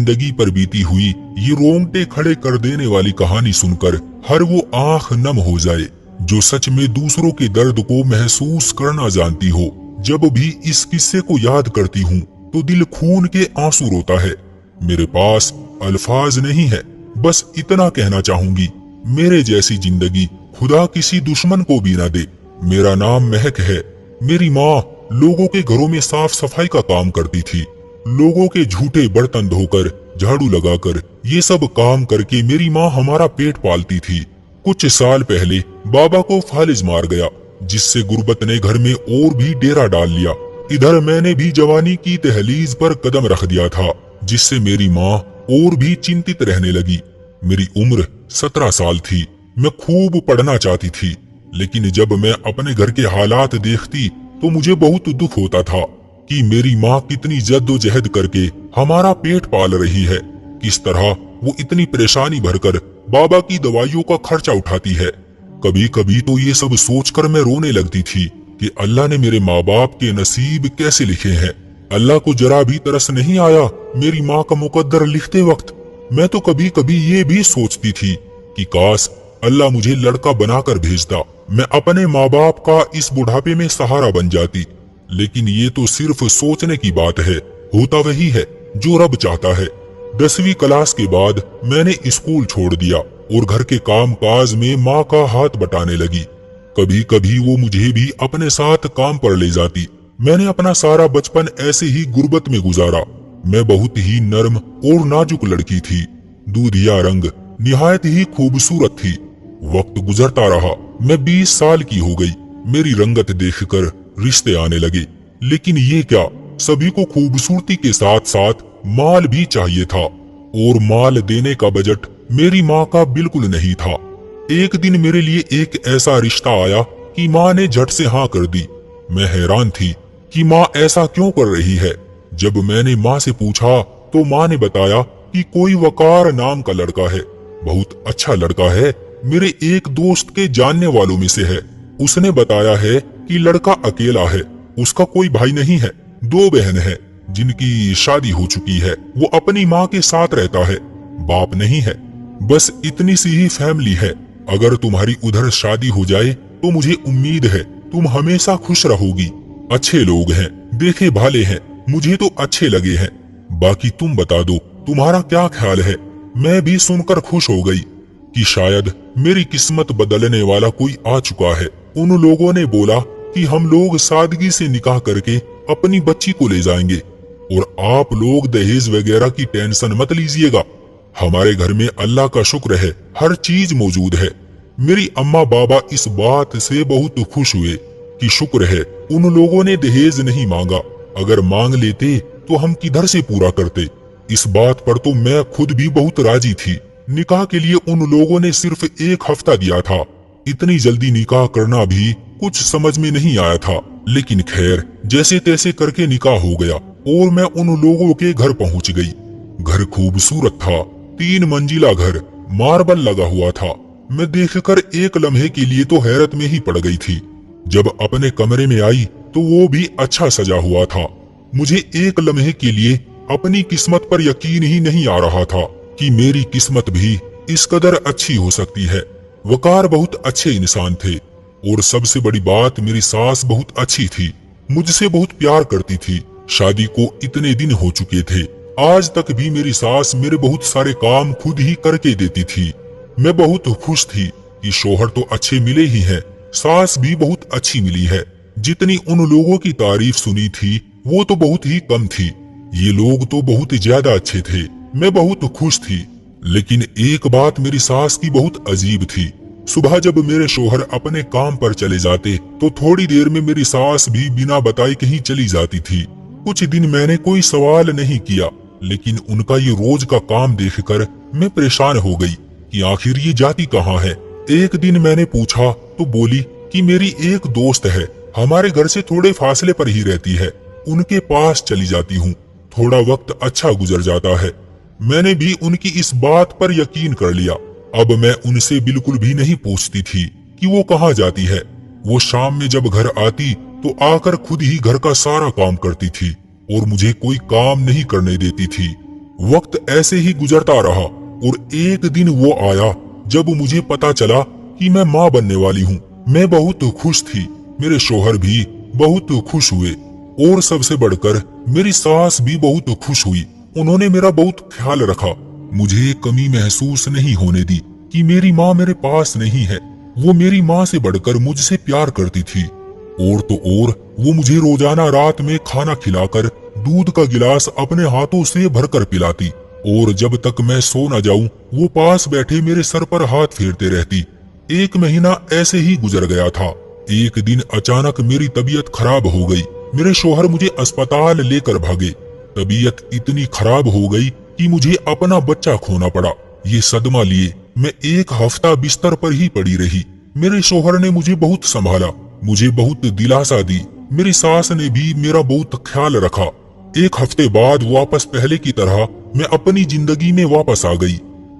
जिंदगी पर बीती हुई ये रोंगटे खड़े कर देने वाली कहानी सुनकर हर वो आंख नम हो जाए जो सच में दूसरों के दर्द को महसूस करना जानती हो। जब भी इस किस्से को याद करती हूँ तो दिल खून के आंसू रोता है। मेरे पास अल्फाज नहीं है, बस इतना कहना चाहूंगी, मेरे जैसी जिंदगी खुदा किसी दुश्मन को भी ना दे। मेरा नाम महक है। मेरी माँ लोगों के घरों में साफ सफाई का काम करती थी। लोगों के झूठे बर्तन धोकर, झाड़ू लगाकर, ये सब काम करके मेरी माँ हमारा पेट पालती थी। कुछ साल पहले बाबा को फालिज मार गया, जिससे गुर्बत ने घर में और भी डेरा डाल लिया। इधर मैंने भी जवानी की दहलीज पर कदम रख दिया था, जिससे मेरी माँ और भी चिंतित रहने लगी। मेरी उम्र 17 साल थी। मैं खूब पढ़ना चाहती थी, लेकिन जब मैं अपने घर के हालात देखती तो मुझे बहुत दुख होता था कि मेरी माँ कितनी जद्दोजहद करके हमारा पेट पाल रही है। किस तरह वो इतनी परेशानी भरकर बाबा की दवाइयों का खर्चा उठाती है। कभी कभी तो ये सब सोचकर मैं रोने लगती थी कि अल्लाह ने मेरे माँ बाप के नसीब कैसे लिखे हैं। अल्लाह को जरा भी तरस नहीं आया मेरी माँ का मुकद्दर लिखते वक्त। मैं तो कभी कभी ये भी सोचती थी कि काश अल्लाह मुझे लड़का बनाकर भेजता, मैं अपने माँ बाप का इस बुढ़ापे में सहारा बन जाती। लेकिन ये तो सिर्फ सोचने की बात है, होता वही है जो रब चाहता है। 10वीं क्लास के बाद मैंने स्कूल छोड़ दिया और घर के काम काज में माँ का हाथ बटाने लगी। कभी कभी वो मुझे भी अपने साथ काम पर ले जाती। मैंने अपना सारा बचपन ऐसे ही गुर्बत में गुजारा। मैं बहुत ही नर्म और नाजुक लड़की थी। दूधिया रंग, निहायत ही खूबसूरत थी। वक्त गुजरता रहा, मैं 20 साल की हो गई। मेरी रंगत देखकर रिश्ते आने लगे, लेकिन ये क्या, सभी को खूबसूरती के साथ साथ माल भी चाहिए था, और माल देने का बजट मेरी माँ का बिल्कुल नहीं था। एक दिन मेरे लिए एक ऐसा रिश्ता आया कि माँ ने झट से हाँ कर दी। मैं हैरान थी कि माँ ऐसा क्यों कर रही है। जब मैंने माँ से पूछा तो माँ ने बताया कि कोई वकार नाम का लड़का है, बहुत अच्छा लड़का है, मेरे एक दोस्त के जानने वालों में से है। उसने बताया है कि लड़का अकेला है, उसका कोई भाई नहीं है, 2 बहन है जिनकी शादी हो चुकी है। वो अपनी माँ के साथ रहता है, बाप नहीं है। बस इतनी सी ही फैमिली है। अगर तुम्हारी उधर शादी हो जाए तो मुझे उम्मीद है तुम हमेशा खुश रहोगी। अच्छे लोग हैं, देखे भाले हैं, मुझे तो अच्छे लगे हैं। बाकी तुम बता दो, तुम्हारा क्या ख्याल है। मैं भी सुनकर खुश हो गई कि शायद मेरी किस्मत बदलने वाला कोई आ चुका है। उन लोगों ने बोला कि हम लोग सादगी से निकाह करके अपनी बच्ची को ले जाएंगे और आप लोग दहेज वगैरह की टेंशन मत लीजिएगा। हमारे घर में अल्लाह का शुक्र है, हर चीज मौजूद है। मेरी अम्मा बाबा इस बात से बहुत खुश हुए कि शुक्र है उन लोगों ने दहेज नहीं मांगा, अगर मांग लेते तो हम किधर से पूरा करते। इस बात पर तो मैं खुद भी बहुत राजी थी। निकाह के लिए उन लोगों ने सिर्फ 1 हफ्ता दिया था। इतनी जल्दी निकाह करना भी कुछ समझ में नहीं आया था, लेकिन खैर जैसे तैसे करके निकाह हो गया और मैं उन लोगों के घर पहुंच गई। घर खूबसूरत था, 3 मंजिला घर, मार्बल लगा हुआ था। मैं देखकर एक लम्हे के लिए तो हैरत में ही पड़ गई थी। जब अपने कमरे में आई तो वो भी अच्छा सजा हुआ था। मुझे एक लम्हे के लिए अपनी किस्मत पर यकीन ही नहीं आ रहा था कि मेरी किस्मत भी इस कदर अच्छी हो सकती है। वकार बहुत अच्छे इंसान थे और सबसे बड़ी बात, मेरी सास बहुत अच्छी थी, मुझसे बहुत प्यार करती थी। शादी को इतने दिन हो चुके थे, आज तक भी मेरी सास मेरे बहुत सारे काम खुद ही करके देती थी। मैं बहुत खुश थी कि शौहर तो अच्छे मिले ही हैं, सास भी बहुत अच्छी मिली है। जितनी उन लोगों की तारीफ सुनी थी वो तो बहुत ही कम थी। ये लोग तो बहुत ज्यादा अच्छे थे। मैं बहुत खुश थी, लेकिन एक बात मेरी सास की बहुत अजीब थी। सुबह जब मेरे शौहर अपने काम पर चले जाते तो थोड़ी देर में मेरी सास भी बिना बताए कहीं चली जाती थी। कुछ दिन मैंने कोई सवाल नहीं किया, लेकिन उनका ये रोज का काम देखकर मैं परेशान हो गई कि आखिर ये जाती कहाँ है। एक दिन मैंने पूछा तो बोली कि मेरी एक दोस्त है, हमारे घर से थोड़े फासले पर ही रहती है, उनके पास चली जाती हूँ, थोड़ा वक्त अच्छा गुजर जाता है। मैंने भी उनकी इस बात पर यकीन कर लिया। अब मैं उनसे बिल्कुल भी नहीं पूछती थी कि वो कहाँ जाती है। वो शाम में जब घर आती तो आकर खुद ही घर का सारा काम करती थी और मुझे कोई काम नहीं करने देती थी। वक्त ऐसे ही गुजरता रहा और एक दिन वो आया जब मुझे पता चला कि मैं माँ बनने वाली हूँ। मैं बहुत खुश थी, मेरे शौहर भी बहुत खुश हुए और सबसे बढ़कर मेरी सास भी बहुत खुश हुई। उन्होंने मेरा बहुत ख्याल रखा, मुझे कमी महसूस नहीं होने दी कि मेरी माँ मेरे पास नहीं है। वो मेरी माँ से बढ़कर मुझसे प्यार करती थी। और तो और वो मुझे रोजाना रात में खाना खिलाकर दूध का गिलास अपने हाथों से भरकर पिलाती और जब तक मैं सो न जाऊं वो पास बैठे मेरे सर पर हाथ फेरते रहती। एक महीना ऐसे ही गुजर गया था। एक दिन अचानक मेरी तबीयत खराब हो गई। मेरे शौहर मुझे अस्पताल लेकर भागे। तबीयत इतनी खराब हो गई कि मुझे अपना बच्चा खोना पड़ा। ये सदमा लिए मैं एक हफ्ता बिस्तर पर ही पड़ी रही। मेरे शौहर ने मुझे बहुत संभाला, मुझे बहुत दिलासा दी। मेरी सास ने भी मेरा बहुत ख्याल रखा। एक हफ्ते बाद वापस पहले की तरह मैं अपनी जिंदगी में वापस आ गई।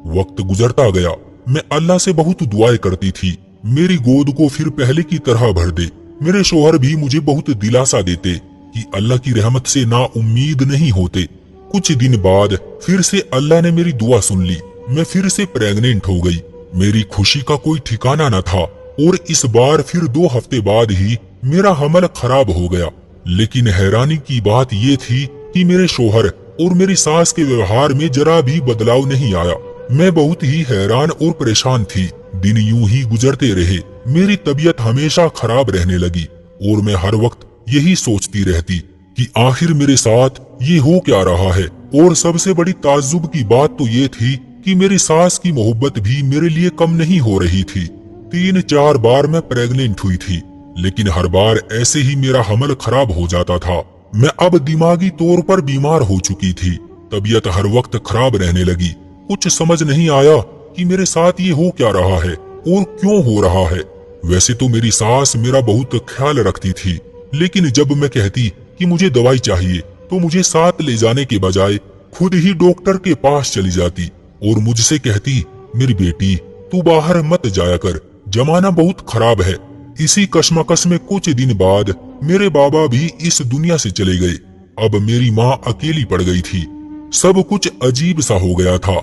वक्त गुजरता गया। मैं अल्लाह से बहुत दुआएं करती थी, मेरी गोद को फिर पहले की तरह भर दे। मेरे शौहर भी मुझे बहुत दिलासा देते कि अल्लाह की रहमत से ना उम्मीद नहीं होते। कुछ दिन बाद फिर से अल्लाह ने मेरी दुआ सुन ली। मैं फिर से प्रेग्नेंट हो गई। मेरी खुशी का कोई ठिकाना न था और इस बार फिर 2 हफ्ते बाद ही मेरा हमल खराब हो गया। लेकिन हैरानी की बात ये थी कि मेरे शौहर और मेरी सास के व्यवहार में जरा भी बदलाव नहीं आया। मैं बहुत ही हैरान और परेशान थी। दिन यूं ही गुजरते रहे। मेरी तबीयत हमेशा खराब रहने लगी और मैं हर वक्त यही सोचती रहती कि आखिर मेरे साथ ये हो क्या रहा है। और सबसे बड़ी ताज्जुब की बात तो ये थी कि मेरी सास की मोहब्बत भी मेरे लिए कम नहीं हो रही थी। 3-4 बार मैं प्रेग्नेंट हुई थी, लेकिन हर बार ऐसे ही मेरा हमल खराब हो जाता था। मैं अब दिमागी तौर पर बीमार हो चुकी थी। तबीयत हर वक्त खराब रहने लगी। कुछ समझ नहीं आया कि मेरे साथ ये हो क्या रहा है और क्यों हो रहा है। वैसे तो मेरी सास मेरा बहुत ख्याल रखती थी, लेकिन जब मैं कहती कि मुझे दवाई चाहिए तो मुझे साथ ले जाने के बजाय खुद ही डॉक्टर के पास चली जाती और मुझसे कहती, मेरी बेटी तू बाहर मत जाया कर, जमाना बहुत खराब है। इसी कश्मकश में कुछ दिन बाद मेरे बाबा भी इस दुनिया से चले गए। अब मेरी माँ अकेली पड़ गई थी। सब कुछ अजीब सा हो गया था।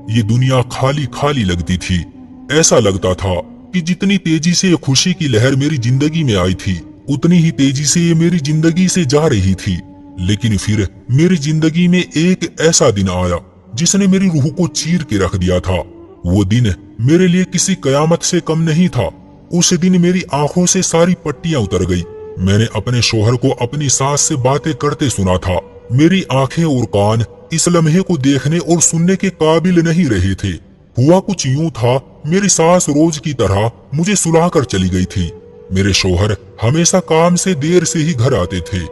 ये दुनिया खाली खाली लगती थी। ऐसा लगता था कि जितनी तेजी से खुशी की लहर मेरी जिंदगी में आई थी, उतनी ही तेजी से ये मेरी जिंदगी से जा रही थी। लेकिन फिर मेरी जिंदगी में एक ऐसा दिन आया जिसने मेरी रूह को चीर के रख दिया था। वो दिन मेरे लिए किसी कयामत से कम नहीं था। उस दिन मेरी आंखों से सारी पट्टियां उतर गई। मैंने अपने शौहर को अपनी सास से बातें करते सुना था। मेरी आंखें और कान इस लम्हे को देखने और सुनने के काबिल नहीं रहे थे। हुआ कुछ यूं था, मेरी सास रोज की तरह मुझे सुलाकर चली गई थी। मेरे शौहर हमेशा काम से देर से ही घर आते थे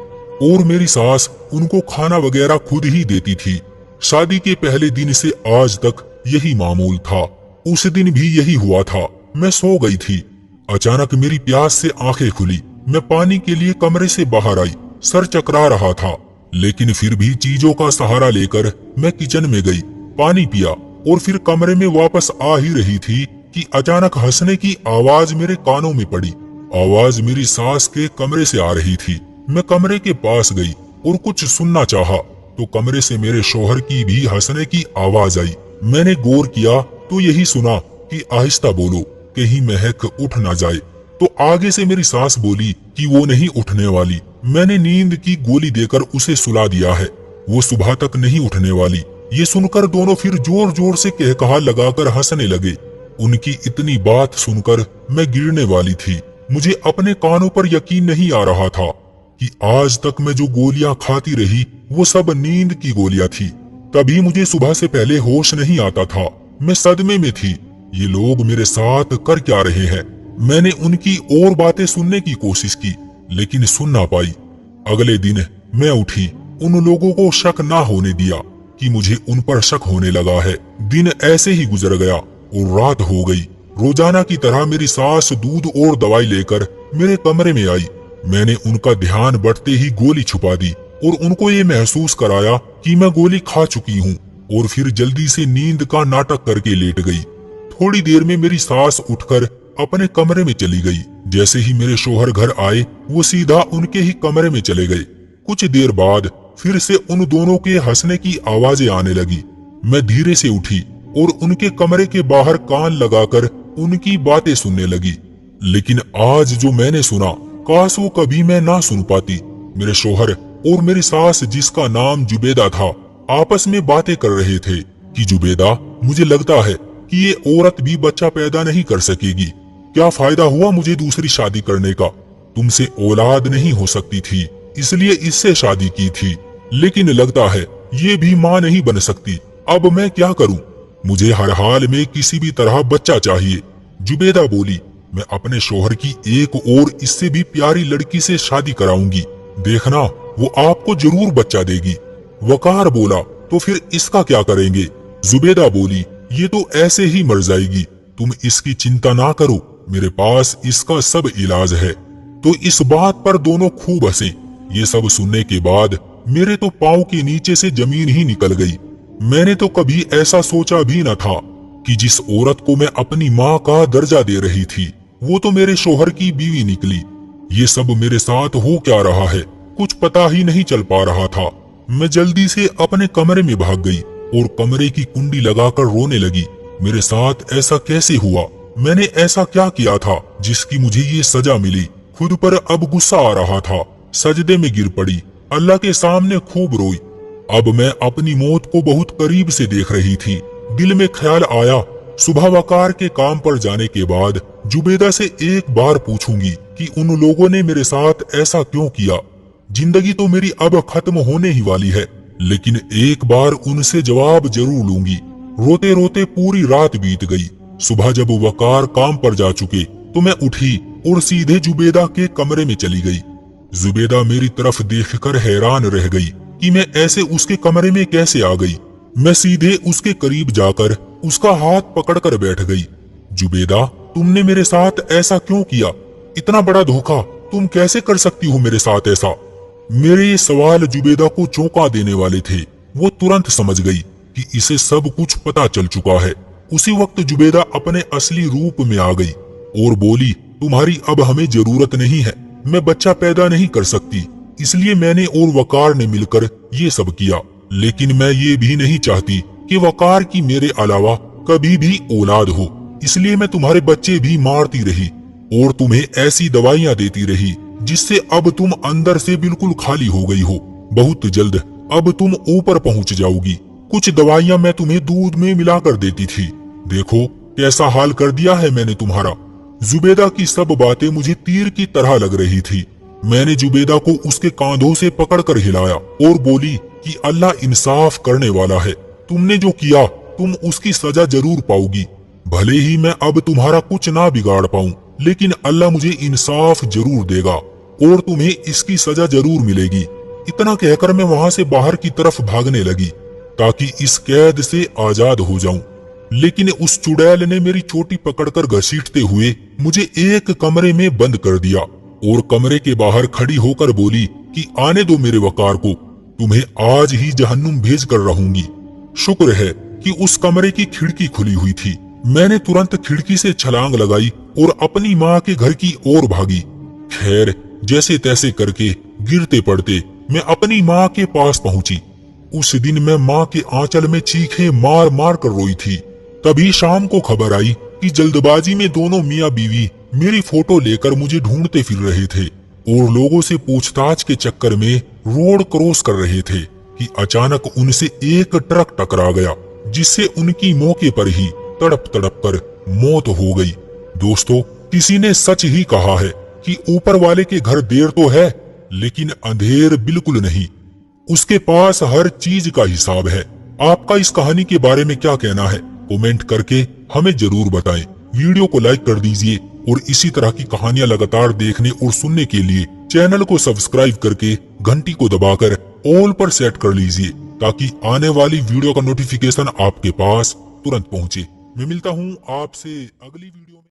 और मेरी सास उनको खाना वगैरह खुद ही देती थी। शादी के पहले दिन से आज तक यही मामूल था। उस दिन भी यही हुआ था। मैं सो गई थी। अचानक मेरी प्यास से आंखें खुली। मैं पानी के लिए कमरे से बाहर आई। सर चकरा रहा था, लेकिन फिर भी चीजों का सहारा लेकर मैं किचन में गई, पानी पिया और फिर कमरे में वापस आ ही रही थी कि अचानक हंसने की आवाज मेरे कानों में पड़ी। आवाज मेरी सास के कमरे से आ रही थी। मैं कमरे के पास गई और कुछ सुनना चाहा तो कमरे से मेरे शौहर की भी हंसने की आवाज आई। मैंने गौर किया तो यही सुना कि आहिस्ता बोलो, कहीं महक उठ ना जाए। तो आगे से मेरी सास बोली कि वो नहीं उठने वाली। मैंने नींद की गोली देकर उसे सुला दिया है, वो सुबह तक नहीं उठने वाली। ये सुनकर दोनों फिर जोर जोर से कहकहा लगाकर हंसने लगे। उनकी इतनी बात सुनकर मैं गिरने वाली थी। मुझे अपने कानों पर यकीन नहीं आ रहा था कि आज तक मैं जो गोलियां खाती रही वो सब नींद की गोलियां थी। कभी मुझे सुबह से पहले होश नहीं आता था। मैं सदमे में थी। ये लोग मेरे साथ कर क्या रहे हैं। मैंने उनकी और बातें सुनने की कोशिश की, लेकिन सुन ना पाई। अगले दिन मैं उठी, उन लोगों को शक ना होने दिया कि मुझे उन पर शक होने लगा है। दिन ऐसे ही गुजर गया और रात हो गई। रोजाना की तरह मेरी सास दूध और दवाई लेकर मेरे कमरे में आई। मैंने उनका ध्यान बढ़ते ही गोली छुपा दी और उनको ये महसूस कराया कि मैं गोली खा चुकी हूँ और फिर जल्दी से नींद का नाटक करके लेट गई। थोड़ी देर में मेरी सास उठकर अपने कमरे में चली गई। जैसे ही मेरे शौहर घर आए वो सीधा उनके ही कमरे में चले गए। कुछ देर बाद फिर से उन दोनों के हंसने की आवाजें आने लगी। मैं धीरे से उठी और उनके कमरे के बाहर कान लगाकर उनकी बातें सुनने लगी। लेकिन आज जो मैंने सुना, काश वो कभी मैं ना सुन पाती। मेरे शोहर और मेरी सास, जिसका नाम जुबेदा था, आपस में बातें कर रहे थे कि जुबेदा, मुझे लगता है कि ये औरत भी बच्चा पैदा नहीं कर सकेगी। क्या फायदा हुआ मुझे दूसरी शादी करने का? तुमसे औलाद नहीं हो सकती थी, इसलिए इससे शादी की थी। लेकिन लगता है ये भी माँ नहीं बन सकती। अब मैं क्या करूं? मुझे हर हाल में किसी भी तरह बच्चा चाहिए। जुबेदा बोली, मैं अपने शोहर की एक और इससे भी प्यारी लड़की से शादी कराऊंगी। देखना, वो आपको जरूर बच्चा देगी। वकार बोला, तो फिर इसका क्या करेंगे? जुबेदा बोली, ये तो ऐसे ही मर जाएगी। तुम इसकी चिंता ना करो, मेरे पास इसका सब इलाज है। तो इस बात पर दोनों खूब हंसे। ये सब सुनने के बाद मेरे तो पांव के नीचे से जमीन ही निकल गई। मैंने तो कभी ऐसा सोचा भी न था कि जिस औरत को मैं अपनी माँ का दर्जा दे रही थी, वो तो मेरे शोहर की बीवी निकली। ये सब मेरे साथ हो क्या रहा है, कुछ पता ही नहीं चल पा रहा था। मैं जल्दी से अपने कमरे में भाग गई और कमरे की कुंडी लगाकर रोने लगी। मेरे साथ ऐसा कैसे हुआ? मैंने ऐसा क्या किया था जिसकी मुझे ये सजा मिली? खुद पर अब गुस्सा आ रहा था। सजदे में गिर पड़ी, अल्लाह के सामने खूब रोई। अब मैं अपनी मौत को बहुत करीब से देख रही थी। दिल में ख्याल आया, सुबह वकार के काम पर जाने के बाद जुबेदा से एक बार पूछूंगी कि उन लोगों ने मेरे साथ ऐसा क्यों किया। जिंदगी तो मेरी अब खत्म होने ही वाली है, लेकिन एक बार उनसे जवाब जरूर लूंगी। रोते रोते पूरी रात बीत गई। सुबह जब वकार काम पर जा चुके तो मैं उठी और सीधे जुबेदा के कमरे में चली गई। जुबेदा मेरी तरफ देखकर हैरान रह गई कि मैं ऐसे उसके कमरे में कैसे आ गई। मैं सीधे उसके करीब जाकर उसका हाथ पकड़कर बैठ गई। जुबेदा, तुमने मेरे साथ ऐसा क्यों किया? इतना बड़ा धोखा तुम कैसे कर सकती हो मेरे साथ ऐसा? मेरे ये सवाल जुबेदा को चौंका देने वाले थे। वो तुरंत समझ गई कि इसे सब कुछ पता चल चुका है। उसी वक्त जुबेदा अपने असली रूप में आ गई और बोली, तुम्हारी अब हमें जरूरत नहीं है। मैं बच्चा पैदा नहीं कर सकती, इसलिए मैंने और वकार ने मिलकर ये सब किया। लेकिन मैं ये भी नहीं चाहती कि वकार की मेरे अलावा कभी भी औलाद हो, इसलिए मैं तुम्हारे बच्चे भी मारती रही और तुम्हें ऐसी दवाइयां देती रही जिससे अब तुम अंदर से बिल्कुल खाली हो गई हो। बहुत जल्द अब तुम ऊपर पहुंच जाओगी। कुछ दवाइयां मैं तुम्हें दूध में मिलाकर देती थी। देखो कैसा हाल कर दिया है मैंने तुम्हारा। जुबेदा की सब बातें मुझे तीर की तरह लग रही थी। मैंने जुबेदा को उसके कांधों से पकड़कर हिलाया और बोली कि अल्लाह इंसाफ करने वाला है। तुमने जो किया तुम उसकी सजा जरूर पाओगी। भले ही मैं अब तुम्हारा कुछ ना बिगाड़ पाऊं, लेकिन अल्लाह मुझे इंसाफ जरूर देगा और तुम्हें इसकी सजा जरूर मिलेगी। इतना कहकर मैं वहां से बाहर की तरफ भागने लगी ताकि इस कैद से आजाद हो जाऊं। लेकिन उस चुड़ैल ने मेरी चोटी पकड़कर घसीटते हुए मुझे एक कमरे में बंद कर दिया और कमरे के बाहर खड़ी होकर बोली कि आने दो मेरे वकार को, तुम्हें आज ही जहन्नुम भेज कर रहूंगी। शुक्र है कि उस कमरे की खिड़की खुली हुई थी। मैंने तुरंत खिड़की से छलांग लगाई और अपनी माँ के घर की ओर भागी। खैर, जैसे तैसे करके गिरते पड़ते मैं अपनी माँ के पास पहुंची। उस दिन मैं माँ के आंचल में चीखे मार मार कर रोई थी। तभी शाम को खबर आई कि जल्दबाजी में दोनों मियाँ बीवी मेरी फोटो लेकर मुझे ढूंढते फिर रहे थे और लोगों से पूछताछ के चक्कर में रोड क्रॉस कर रहे थे कि अचानक उनसे एक ट्रक टकरा गया, जिससे उनकी मौके पर ही तड़प तड़प कर मौत हो गई। दोस्तों, किसी ने सच ही कहा है कि ऊपर वाले के घर देर तो है, लेकिन अंधेर बिल्कुल नहीं। उसके पास हर चीज का हिसाब है। आपका इस कहानी के बारे में क्या कहना है? कमेंट करके हमें जरूर बताएं। वीडियो को लाइक कर दीजिए और इसी तरह की कहानियां लगातार देखने और सुनने के लिए चैनल को सब्सक्राइब करके घंटी को दबाकर ऑल पर सेट कर लीजिए ताकि आने वाली वीडियो का नोटिफिकेशन आपके पास तुरंत पहुंचे। मैं मिलता हूं आपसे अगली वीडियो में।